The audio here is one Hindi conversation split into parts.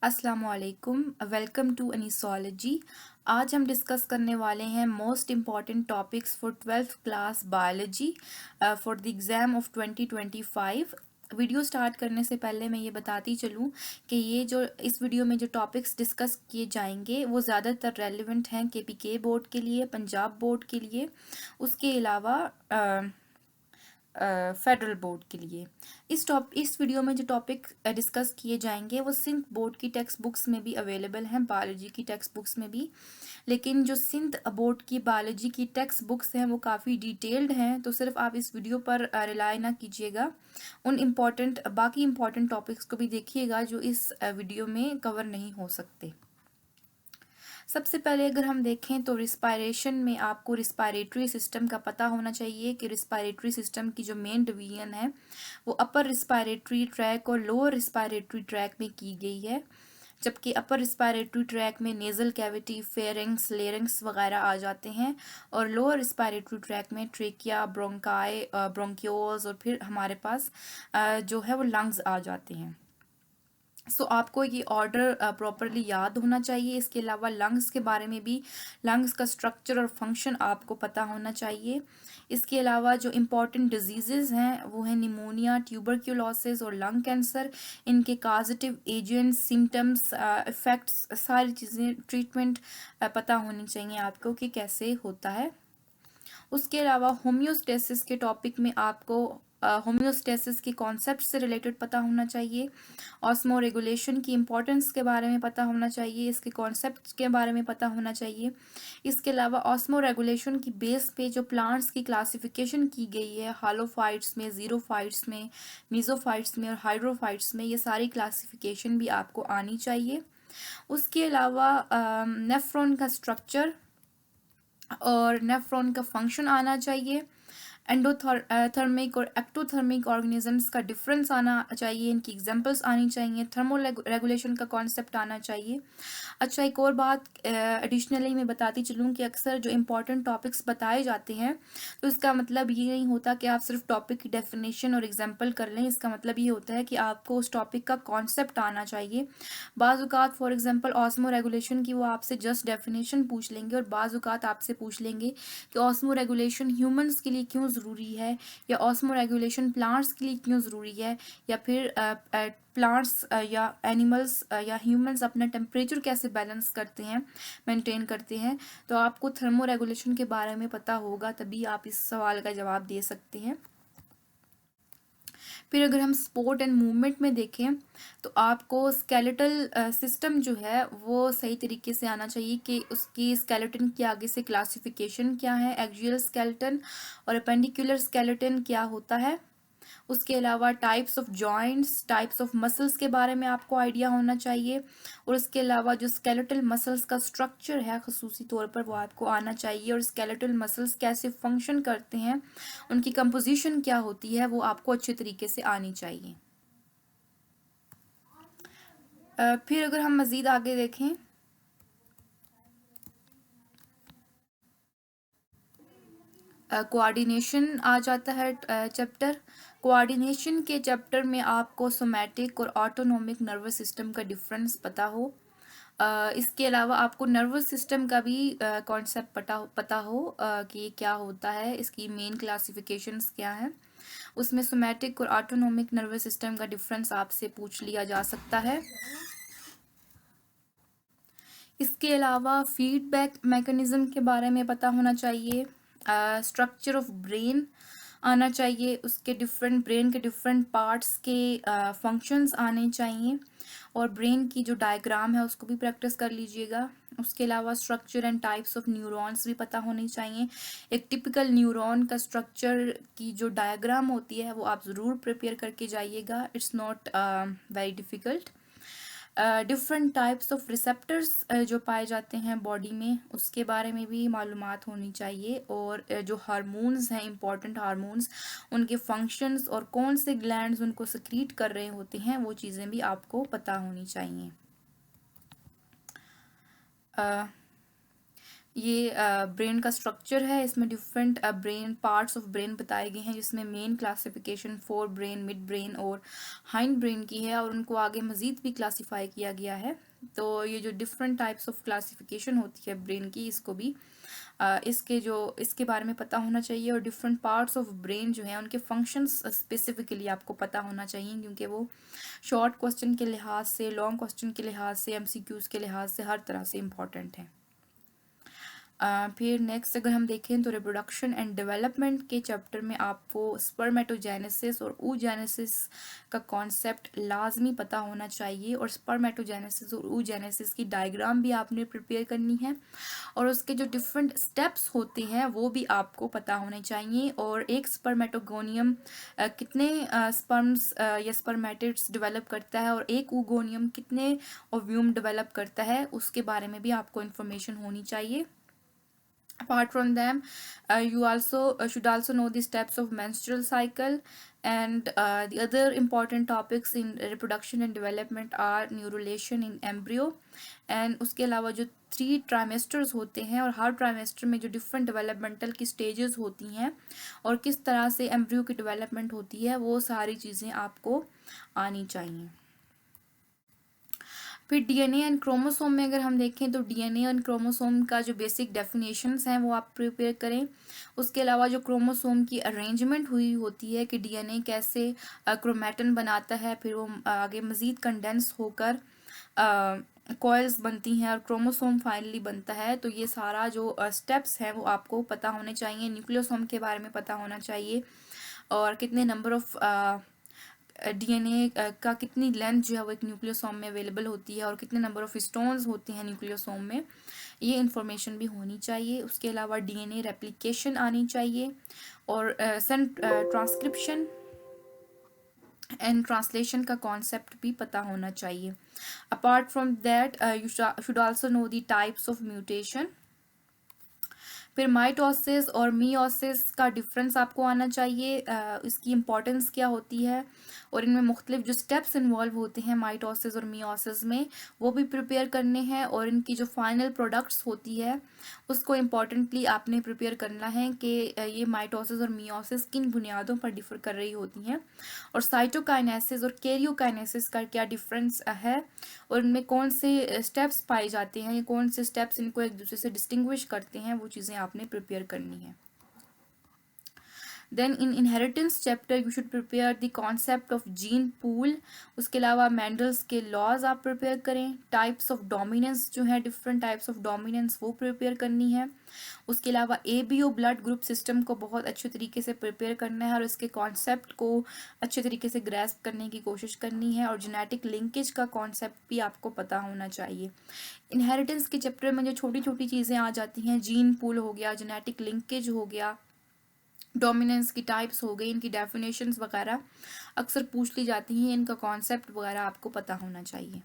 अस्सलामुअलैकुम। वेलकम टू अनीसोलॉजी। आज हम डिस्कस करने वाले हैं most important topics for 12th class biology for the exam of 2025। Video start करने से पहले मैं ये बताती चलूँ कि ये जो इस वीडियो में जो टॉपिक्स डिस्कस किए जाएंगे वो ज़्यादातर रेलिवेंट हैं केपीके बोर्ड के लिए, पंजाब बोर्ड के लिए, उसके अलावा फेडरल बोर्ड के लिए। इस वीडियो में जो टॉपिक डिस्कस किए जाएंगे वो सिंध बोर्ड की टेक्स्ट बुक्स में भी अवेलेबल हैं, बायोलॉजी की टेक्स्ट बुक्स में भी। लेकिन जो सिंध बोर्ड की बायोलॉजी की टेक्स्ट बुक्स हैं वो काफ़ी डिटेल्ड हैं, तो सिर्फ आप इस वीडियो पर रिलाई ना कीजिएगा, उन बाकी इम्पॉर्टेंट टॉपिक्स को भी देखिएगा जो इस वीडियो में कवर नहीं हो सकते। सबसे पहले अगर हम देखें तो रिस्पायरेशन में आपको रिस्पायरेटरी सिस्टम का पता होना चाहिए कि रिस्पायरेटरी सिस्टम की जो मेन डिवीजन है वो अपर रिस्पायरेटरी ट्रैक और लोअर रिस्पायरेटरी ट्रैक में की गई है, जबकि अपर रिस्पायरेटरी ट्रैक में नेज़ल कैविटी, फेरिंग्स, लेरिंग्स वगैरह आ जाते हैं, और लोअर रिस्पायरेटरी ट्रैक में ट्रेकिया, ब्रोंकाई, ब्रोंक्योल्स और फिर हमारे पास जो है वो लंग्स आ जाते हैं। आपको ये ऑर्डर प्रॉपरली याद होना चाहिए। इसके अलावा लंग्स के बारे में भी, लंग्स का स्ट्रक्चर और फंक्शन आपको पता होना चाहिए। इसके अलावा जो इम्पॉर्टेंट डिजीज़ हैं वो है निमोनिया, ट्यूबरक्यूलोसिस और लंग कैंसर। इनके काजेटिव एजेंट्स, सिम्टम्स, इफ़ेक्ट्स, सारी चीज़ें, ट्रीटमेंट पता होनी चाहिए आपको कि कैसे होता है। उसके अलावा होम्योस्टेसिस के टॉपिक में आपको होम्योस्टेसिस के कॉन्सेप्ट से रिलेटेड पता होना चाहिए। ऑस्मो रेगुलेशन की इम्पोर्टेंस के बारे में पता होना चाहिए, इसके कॉन्सेप्ट के बारे में पता होना चाहिए। इसके अलावा ऑस्मो रेगुलेशन की बेस पे जो प्लांट्स की क्लासिफिकेशन की गई है, हालोफाइट्स में, ज़ीरोफाइट्स में, मीज़ोफाइट्स में और हाइड्रोफाइट्स में, ये सारी क्लासिफिकेशन भी आपको आनी चाहिए। उसके अलावा नेफ्रॉन का स्ट्रक्चर और नेफ्रॉन का फंक्शन आना चाहिए। एंडोथर्मिक और एक्टोथर्मिक ऑर्गेनिजम्स का डिफरेंस आना चाहिए, इनकी एग्जांपल्स आनी चाहिए। थर्मो रेगुलेशन का कॉन्सेप्ट आना चाहिए। अच्छा, एक और बात एडिशनली मैं बताती चलूँ कि अक्सर जो इम्पोर्टेंट टॉपिक्स बताए जाते हैं तो इसका मतलब ये नहीं होता कि आप सिर्फ टॉपिक की डेफिनेशन और एग्जांपल कर लें। इसका मतलब ये होता है कि आपको उस टॉपिक का कॉन्सेप्ट आना चाहिए। बाज़ फॉर एग्जांपल ऑस्मो रेगुलेशन की वो आपसे जस्ट डेफिनेशन पूछ लेंगे, और बाज़ आपसे पूछ लेंगे कि ऑस्मो रेगुलेशन ह्यूमंस के लिए क्यों ज़रूरी है, या ऑस्मो रेगुलेशन प्लांट्स के लिए क्यों ज़रूरी है, या फिर प्लांट्स या एनिमल्स या ह्यूमंस अपना टेम्परेचर कैसे बैलेंस करते हैं, मेंटेन करते हैं। तो आपको थर्मो रेगुलेशन के बारे में पता होगा, तभी आप इस सवाल का जवाब दे सकते हैं। फिर अगर हम स्पोर्ट एंड मूवमेंट में देखें तो आपको स्केलेटल सिस्टम जो है वो सही तरीके से आना चाहिए कि उसकी स्केलेटन के आगे से क्लासिफिकेशन क्या है, एक्सियल स्केलेटन और अपेंडिकुलर स्केलेटन क्या होता है। उसके अलावा types of joints, types of muscles के बारे में आपको आइडिया होना चाहिए, और उसके अलावा जो स्केलेटल मसल्स का स्ट्रक्चर है खसूसी तौर पर वो आपको आना चाहिए, और स्केलेटल मसल्स कैसे फंक्शन करते हैं, उनकी कंपोजिशन क्या होती है, वो आपको अच्छे तरीके से आनी चाहिए। फिर अगर हम मज़ीद आगे देखें कोऑर्डिनेशन आ जाता है चैप्टर। कोऑर्डिनेशन के चैप्टर में आपको सोमैटिक और ऑटोनोमिक नर्वस सिस्टम का डिफरेंस पता हो। इसके अलावा आपको नर्वस सिस्टम का भी कॉन्सेप्ट पता हो कि ये क्या होता है, इसकी मेन क्लासिफिकेशंस क्या हैं। उसमें सोमैटिक और ऑटोनोमिक नर्वस सिस्टम का डिफरेंस आपसे पूछ लिया जा सकता है। इसके अलावा फीडबैक मैकेनिज़्म के बारे में पता होना चाहिए। स्ट्रक्चर ऑफ ब्रेन आना चाहिए, उसके ब्रेन के डिफरेंट पार्ट्स के फंक्शंस आने चाहिए, और ब्रेन की जो डायग्राम है उसको भी प्रैक्टिस कर लीजिएगा। उसके अलावा structure and types of neurons भी पता होनी चाहिए। एक टिपिकल न्यूरॉन का स्ट्रक्चर की जो डायग्राम होती है वो आप ज़रूर प्रिपेयर करके जाइएगा, it's not very difficult. Different types of receptors जो पाए जाते हैं बॉडी में उसके बारे में भी मालूमात होनी चाहिए, और जो हार्मोन्स हैं, इंपॉर्टेंट हार्मोन्स, उनके फंक्शंस और कौन से ग्लैंड्स उनको सिक्रीट कर रहे होते हैं वो चीज़ें भी आपको पता होनी चाहिए। ये ब्रेन का स्ट्रक्चर है। इसमें different brain parts of brain बताए गए हैं, जिसमें main classification fore brain, mid brain और हाइंड ब्रेन की है, और उनको आगे मज़ीद भी क्लासिफाई किया गया है। तो ये जो डिफरेंट टाइप्स ऑफ क्लासिफिकेशन होती है ब्रेन की, इसको भी इसके बारे में पता होना चाहिए। और डिफरेंट पार्ट्स ऑफ ब्रेन जो है उनके फंक्शंस स्पेसिफिकली आपको पता होना चाहिए, क्योंकि वो शॉर्ट क्वेश्चन के लिहाज से, लॉन्ग क्वेश्चन के लिहाज से, एमसीक्यूज़ के लिहाज से हर तरह से इम्पॉर्टेंट है। फिर नेक्स्ट अगर हम देखें तो रिप्रोडक्शन एंड डेवलपमेंट के चैप्टर में आपको स्पर्मेटोजेनेसिस और oogenesis का कॉन्सेप्ट लाजमी पता होना चाहिए, और स्पर्मेटोजेनेसिस और oogenesis की डायग्राम भी आपने प्रिपेयर करनी है, और उसके जो डिफरेंट स्टेप्स होते हैं वो भी आपको पता होने चाहिए। और एक स्पर्मेटोगोनियम कितने स्पर्म्स या स्पर्मेटिड्स डेवलप करता है, और एक oogoनियम कितने ओव्यूम डेवलप करता है, उसके बारे में भी आपको इन्फॉर्मेशन होनी चाहिए। Apart from them, you also should also know the steps of menstrual cycle, and the other important topics in reproduction and development are neurulation in embryo, and उसके अलावा जो 3 ट्राइमेस्टर्स होते हैं, और हर ट्राइमेस्टर में जो डिफरेंट डेवलपमेंटल की स्टेजेस होती हैं और किस तरह से एम्ब्रियो की डेवलपमेंट होती है, वो सारी चीज़ें आपको आनी चाहिए। फिर डीएनए एंड क्रोमोसोम में अगर हम देखें तो डीएनए एंड क्रोमोसोम का जो बेसिक डेफिनेशंस हैं वो आप प्रिपेयर करें। उसके अलावा जो क्रोमोसोम की अरेंजमेंट हुई होती है कि डीएनए कैसे क्रोमैटिन बनाता है, फिर वो आगे मज़ीद कंडेंस होकर कॉइल्स बनती हैं और क्रोमोसोम फाइनली बनता है। तो ये सारा जो स्टेप्स हैं वो आपको पता होने चाहिए। न्यूक्लियोसोम के बारे में पता होना चाहिए, और कितने नंबर ऑफ डीएनए का कितनी लेंथ जो है वो एक न्यूक्लियोसोम में अवेलेबल होती है, और कितने नंबर ऑफ स्टोन्स होते हैं न्यूक्लियोसोम में, ये इन्फॉर्मेशन भी होनी चाहिए। उसके अलावा डीएनए रेप्लिकेशन आनी चाहिए, और ट्रांसक्रिप्शन एंड ट्रांसलेशन का कॉन्सेप्ट भी पता होना चाहिए। Apart from that you should also know the types of mutation. फिर माइटोसिस और मीओसिस का डिफरेंस आपको आना चाहिए, इसकी इम्पोर्टेंस क्या होती है, और इनमें मुख्तलिफ जो स्टेप्स इन्वॉल्व होते हैं माइटोसिस और मीओसिस में, वो भी प्रिपेयर करने हैं। और इनकी जो फाइनल प्रोडक्ट्स होती है उसको इम्पॉर्टेंटली आपने प्रिपेयर करना है कि ये माइटोसिस और मीओसिस किन बुनियादों पर डिफर कर रही होती हैं, और साइटोकाइनेसिस और कैरियोकाइनेसिस का क्या डिफरेंस है, और इनमें कौन से स्टेप्स पाए जाते हैं, या कौन से स्टेप्स इनको एक दूसरे से डिस्टिंग्विश करते हैं, वो चीज़ें आपने प्रिपेयर करनी है। Then in inheritance chapter you should prepare the concept of gene pool. उसके अलावा मैंडल्स के लॉज आप प्रिपेयर करें। टाइप्स ऑफ डोमिनेंस जो है, डिफरेंट टाइप्स ऑफ डोमिनेंस, वो प्रिपेयर करनी है। उसके अलावा एबीओ ब्लड ग्रुप सिस्टम को बहुत अच्छे तरीके से प्रिपेयर करना है, और इसके कॉन्सेप्ट को अच्छे तरीके से ग्रैस्प करने की कोशिश करनी है। और जेनेटिक लिंकेज का कॉन्सेप्ट भी आपको पता होना चाहिए। इनहेरिटेंस के चैप्टर में जो छोटी छोटी चीज़ें आ जाती हैं, जीन पूल हो गया, जेनेटिक लिंकेज हो गया, डोमिनेंस की टाइप्स हो गई, इनकी डेफिनेशंस वगैरह अक्सर पूछ ली जाती हैं, इनका कॉन्सेप्ट वगैरह आपको पता होना चाहिए।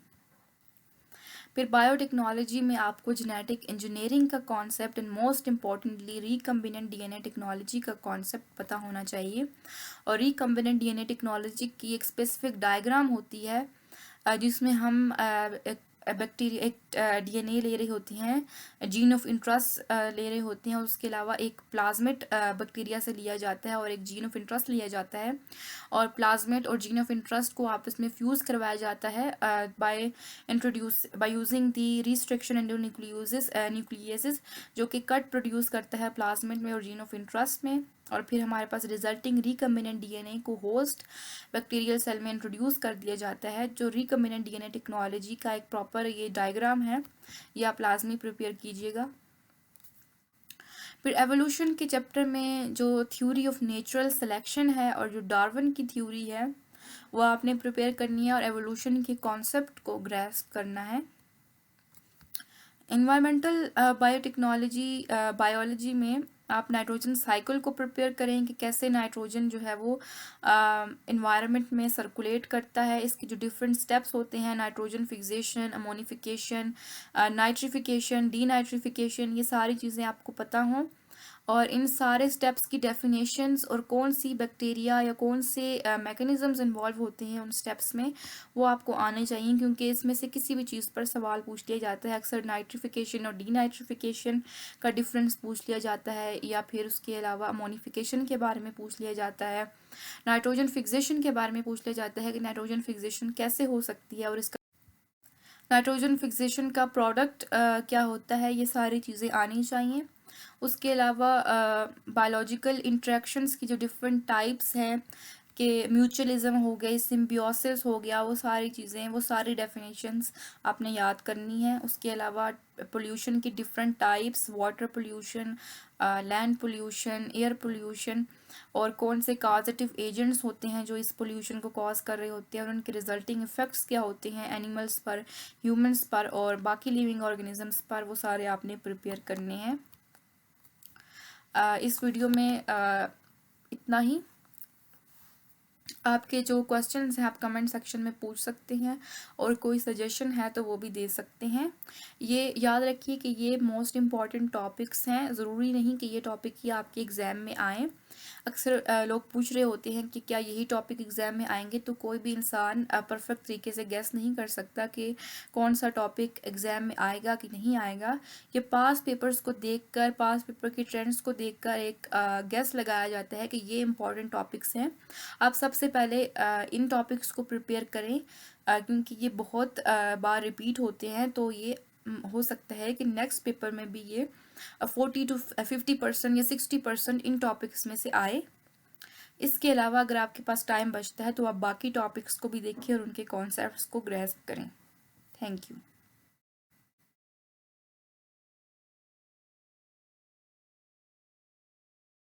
फिर बायोटेक्नोलॉजी में आपको जेनेटिक इंजीनियरिंग का concept and most importantly recombinant DNA technology का कॉन्सेप्ट पता होना चाहिए। और रिकम्बिनेंट डीएनए टेक्नोलॉजी की एक स्पेसिफिक डायग्राम होती है, जिसमें हम एक बैक्टीरिया, एक डीएनए ले रही होती हैं, जीन ऑफ इंटरेस्ट ले रहे होते हैं। उसके अलावा एक प्लाज्मेट बैक्टीरिया से लिया जाता है, और एक जीन ऑफ इंटरेस्ट लिया जाता है, और प्लाज्मेट और जीन ऑफ इंटरेस्ट को आपस में फ्यूज़ करवाया जाता है by using the restriction nucleases, जो कि कट प्रोड्यूस करता है प्लाज्मेट में और जीन ऑफ इंटरेस्ट में। और फिर हमारे पास रिजल्टिंग रिकम्बिनेंट डीएनए को होस्ट बैक्टीरियल सेल में इंट्रोड्यूस कर दिया जाता है। जो रिकम्बिनेंट डीएनए टेक्नोलॉजी का एक प्रॉपर ये डायग्राम है, ये आप लाजमी प्रिपेयर कीजिएगा। फिर एवोल्यूशन के चैप्टर में जो थ्योरी ऑफ नेचुरल सिलेक्शन है और जो डार्विन की थ्योरी है वो आपने प्रिपेयर करनी है, और एवोल्यूशन के कॉन्सेप्ट को ग्रैस्प करना है। इन्वायरमेंटल बायोलॉजी में आप नाइट्रोजन साइकिल को प्रिपेयर करें कि कैसे नाइट्रोजन जो है वो इन्वायरमेंट में सर्कुलेट करता है, इसके जो डिफरेंट स्टेप्स होते हैं, nitrogen fixation, ammonification, nitrification, denitrification, ये सारी चीज़ें आपको पता हों। और इन सारे स्टेप्स की डेफिनेशंस और कौन सी बैक्टीरिया या कौन से मैकेनिज़म्स इन्वॉल्व होते हैं उन स्टेप्स में, वो आपको आने चाहिए, क्योंकि इसमें से किसी भी चीज़ पर सवाल पूछ लिया जाता है। अक्सर नाइट्रिफिकेशन और डीनाइट्रिफिकेशन का डिफरेंस पूछ लिया जाता है, या फिर उसके अलावा अमोनिफिकेशन के बारे में पूछ लिया जाता है, नाइट्रोजन फिक्सेशन के बारे में पूछ लिया जाता है कि नाइट्रोजन फिक्सेशन कैसे हो सकती है और इसका नाइट्रोजन फिक्सेशन का प्रोडक्ट क्या होता है, ये सारी चीज़ें आनी चाहिए। उसके अलावा बायोलॉजिकल इंटरेक्शंस की जो डिफरेंट टाइप्स हैं कि म्यूचुअलिज्म हो गई, सिम्बियोसिस हो गया, वो सारी चीज़ें, वो सारी डेफिनेशंस आपने याद करनी है। उसके अलावा पोल्यूशन की different types, water pollution, land pollution, air pollution, और कौन से कॉजेटिव एजेंट्स होते हैं जो इस पोल्यूशन को कॉज कर रहे होते हैं, और उनके रिजल्टिंग इफ़ेक्ट्स क्या होते हैं एनिमल्स पर, ह्यूमंस पर और बाकी लिविंग ऑर्गेनिजम्स पर, वो सारे आपने प्रिपेयर करने हैं। इस वीडियो में इतना ही। आपके जो क्वेश्चंस हैं आप कमेंट सेक्शन में पूछ सकते हैं, और कोई सजेशन है तो वो भी दे सकते हैं। ये याद रखिए कि ये मोस्ट इम्पॉर्टेंट टॉपिक्स हैं, ज़रूरी नहीं कि ये टॉपिक ही आपके एग्ज़ाम में आए। अक्सर लोग पूछ रहे होते हैं कि क्या यही टॉपिक एग्ज़ाम में आएंगे, तो कोई भी इंसान परफेक्ट तरीके से गेस नहीं कर सकता कि कौन सा टॉपिक एग्ज़ाम में आएगा कि नहीं आएगा। ये पास पेपर्स को देखकर, पास पेपर के ट्रेंड्स को देखकर एक गेस लगाया जाता है कि ये इंपॉर्टेंट टॉपिक्स हैं। आप सबसे पहले इन टॉपिक्स को प्रिपेयर करें, क्योंकि ये बहुत बार रिपीट होते हैं, तो ये हो सकता है कि नेक्स्ट पेपर में भी ये 40 to 50% या 60% इन टॉपिक्स में से आए। इसके अलावा अगर आपके पास टाइम बचता है तो आप बाकी टॉपिक्स को भी देखिए और उनके कॉन्सेप्ट्स को ग्रैस्प करें। Thank you.